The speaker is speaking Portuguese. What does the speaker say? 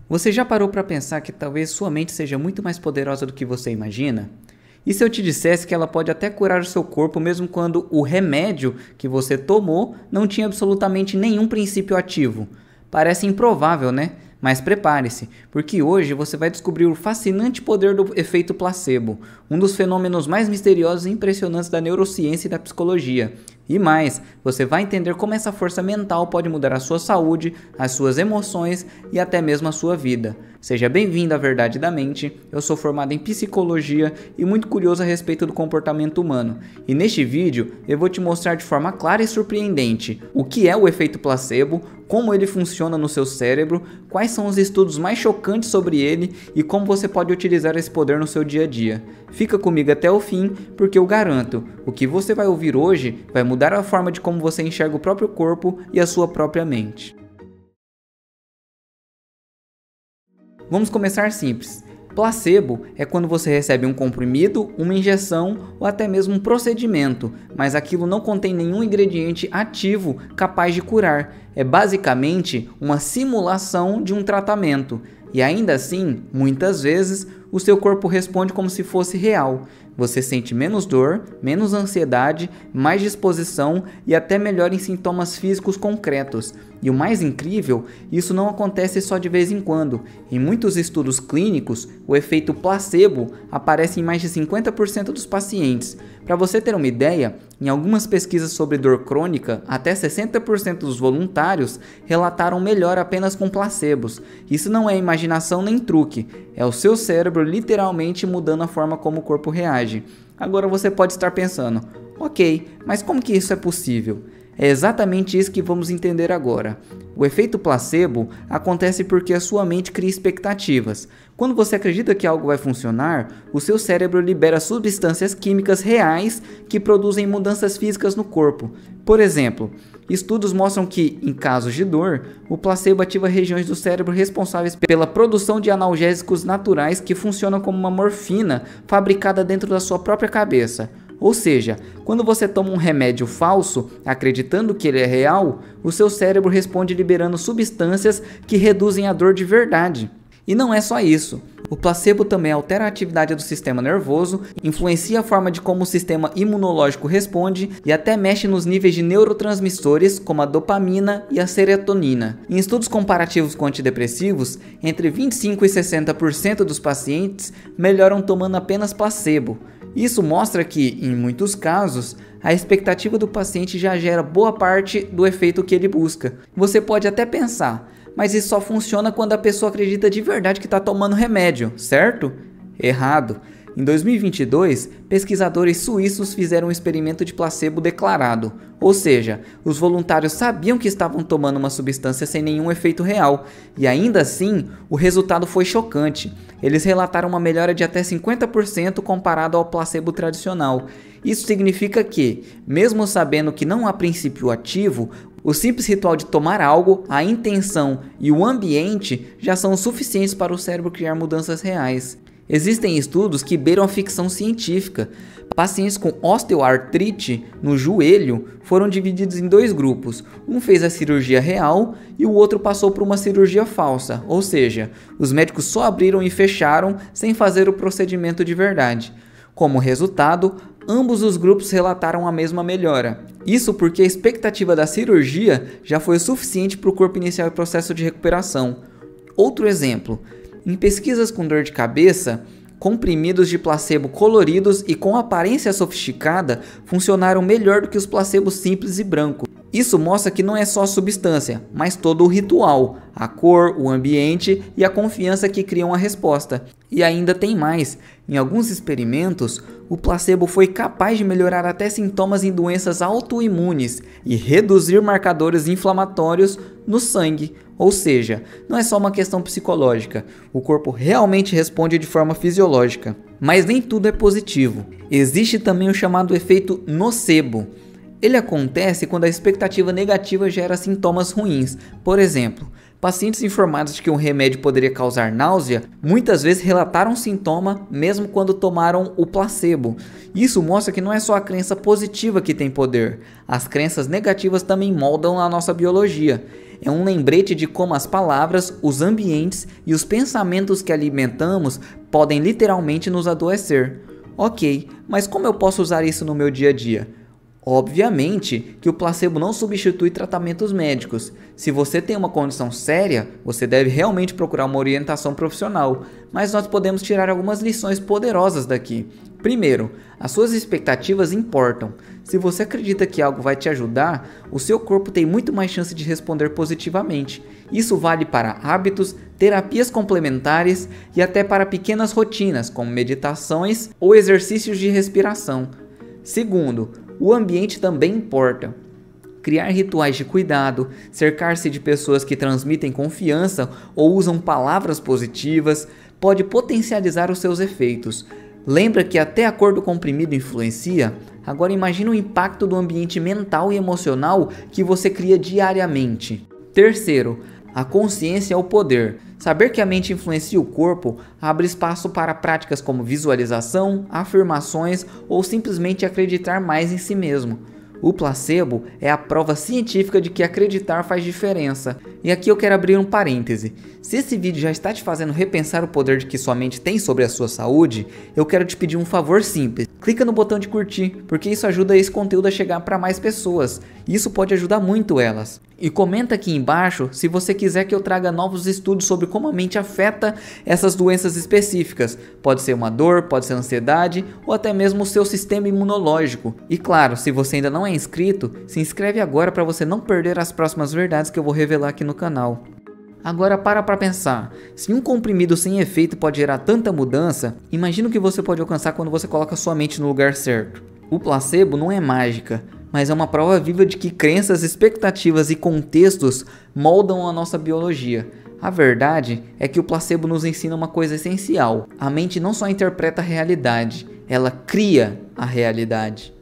Você já parou para pensar que talvez sua mente seja muito mais poderosa do que você imagina? E se eu te dissesse que ela pode até curar o seu corpo mesmo quando o remédio que você tomou não tinha absolutamente nenhum princípio ativo? Parece improvável, né? Mas prepare-se, porque hoje você vai descobrir o fascinante poder do efeito placebo, um dos fenômenos mais misteriosos e impressionantes da neurociência e da psicologia. E mais, você vai entender como essa força mental pode mudar a sua saúde, as suas emoções e até mesmo a sua vida. Seja bem-vindo à Verdade da Mente, eu sou formado em psicologia e muito curioso a respeito do comportamento humano. E neste vídeo eu vou te mostrar de forma clara e surpreendente o que é o efeito placebo, como ele funciona no seu cérebro, quais são os estudos mais chocantes sobre ele e como você pode utilizar esse poder no seu dia a dia. Fica comigo até o fim, porque eu garanto, o que você vai ouvir hoje vai mudar a forma de como você enxerga o próprio corpo e a sua própria mente. Vamos começar simples. Placebo é quando você recebe um comprimido, uma injeção ou até mesmo um procedimento, mas aquilo não contém nenhum ingrediente ativo capaz de curar. É basicamente uma simulação de um tratamento. E ainda assim, muitas vezes, o seu corpo responde como se fosse real. Você sente menos dor, menos ansiedade, mais disposição e até melhora em sintomas físicos concretos. E o mais incrível, isso não acontece só de vez em quando. Em muitos estudos clínicos, o efeito placebo aparece em mais de 50% dos pacientes. Para você ter uma ideia, em algumas pesquisas sobre dor crônica, até 60% dos voluntários relataram melhora apenas com placebos. Isso não é imaginação nem truque, é o seu cérebro literalmente mudando a forma como o corpo reage. Agora você pode estar pensando, ok, mas como que isso é possível? É exatamente isso que vamos entender agora. O efeito placebo acontece porque a sua mente cria expectativas. Quando você acredita que algo vai funcionar, o seu cérebro libera substâncias químicas reais que produzem mudanças físicas no corpo. Por exemplo, estudos mostram que, em casos de dor, o placebo ativa regiões do cérebro responsáveis pela produção de analgésicos naturais que funcionam como uma morfina fabricada dentro da sua própria cabeça. Ou seja, quando você toma um remédio falso, acreditando que ele é real, o seu cérebro responde liberando substâncias que reduzem a dor de verdade. E não é só isso. O placebo também altera a atividade do sistema nervoso, influencia a forma de como o sistema imunológico responde e até mexe nos níveis de neurotransmissores como a dopamina e a serotonina. Em estudos comparativos com antidepressivos, entre 25% e 60% dos pacientes melhoram tomando apenas placebo. Isso mostra que, em muitos casos, a expectativa do paciente já gera boa parte do efeito que ele busca. Você pode até pensar, mas isso só funciona quando a pessoa acredita de verdade que está tomando remédio, certo? Errado. Em 2022, pesquisadores suíços fizeram um experimento de placebo declarado, ou seja, os voluntários sabiam que estavam tomando uma substância sem nenhum efeito real, e ainda assim, o resultado foi chocante. Eles relataram uma melhora de até 50% comparado ao placebo tradicional. Isso significa que, mesmo sabendo que não há princípio ativo, o simples ritual de tomar algo, a intenção e o ambiente já são suficientes para o cérebro criar mudanças reais. Existem estudos que beiram a ficção científica. Pacientes com osteoartrite no joelho foram divididos em dois grupos. Um fez a cirurgia real e o outro passou por uma cirurgia falsa, ou seja, os médicos só abriram e fecharam sem fazer o procedimento de verdade. Como resultado, ambos os grupos relataram a mesma melhora. Isso porque a expectativa da cirurgia já foi o suficiente para o corpo iniciar o processo de recuperação. Outro exemplo. Em pesquisas com dor de cabeça, comprimidos de placebo coloridos e com aparência sofisticada funcionaram melhor do que os placebos simples e brancos. Isso mostra que não é só a substância, mas todo o ritual, a cor, o ambiente e a confiança que criam a resposta. E ainda tem mais. Em alguns experimentos, o placebo foi capaz de melhorar até sintomas em doenças autoimunes e reduzir marcadores inflamatórios no sangue. Ou seja, não é só uma questão psicológica, o corpo realmente responde de forma fisiológica. Mas nem tudo é positivo. Existe também o chamado efeito nocebo. Ele acontece quando a expectativa negativa gera sintomas ruins. Por exemplo, pacientes informados de que um remédio poderia causar náusea, muitas vezes relataram sintoma mesmo quando tomaram o placebo. Isso mostra que não é só a crença positiva que tem poder. As crenças negativas também moldam a nossa biologia. é um lembrete de como as palavras, os ambientes e os pensamentos que alimentamos podem literalmente nos adoecer. Ok, mas como eu posso usar isso no meu dia a dia? Obviamente que o placebo não substitui tratamentos médicos. Se você tem uma condição séria, você deve realmente procurar uma orientação profissional, mas nós podemos tirar algumas lições poderosas daqui. Primeiro, as suas expectativas importam. Se você acredita que algo vai te ajudar, o seu corpo tem muito mais chance de responder positivamente. Isso vale para hábitos, terapias complementares e até para pequenas rotinas, como meditações ou exercícios de respiração. Segundo, o ambiente também importa. Criar rituais de cuidado, cercar-se de pessoas que transmitem confiança ou usam palavras positivas, pode potencializar os seus efeitos. Lembra que até a cor do comprimido influencia? Agora imagine o impacto do ambiente mental e emocional que você cria diariamente. Terceiro, a consciência é o poder. Saber que a mente influencia o corpo abre espaço para práticas como visualização, afirmações ou simplesmente acreditar mais em si mesmo. O placebo é a prova científica de que acreditar faz diferença. E aqui eu quero abrir um parêntese. Se esse vídeo já está te fazendo repensar o poder de que sua mente tem sobre a sua saúde, eu quero te pedir um favor simples. Clica no botão de curtir, porque isso ajuda esse conteúdo a chegar para mais pessoas. E isso pode ajudar muito elas. E comenta aqui embaixo se você quiser que eu traga novos estudos sobre como a mente afeta essas doenças específicas. Pode ser uma dor, pode ser ansiedade ou até mesmo o seu sistema imunológico. E claro, se você ainda não é inscrito, se inscreve agora para você não perder as próximas verdades que eu vou revelar aqui no canal. Agora para pensar, se um comprimido sem efeito pode gerar tanta mudança, imagina o que você pode alcançar quando você coloca sua mente no lugar certo. O placebo não é mágica, mas é uma prova viva de que crenças, expectativas e contextos moldam a nossa biologia. A verdade é que o placebo nos ensina uma coisa essencial: a mente não só interpreta a realidade, ela cria a realidade.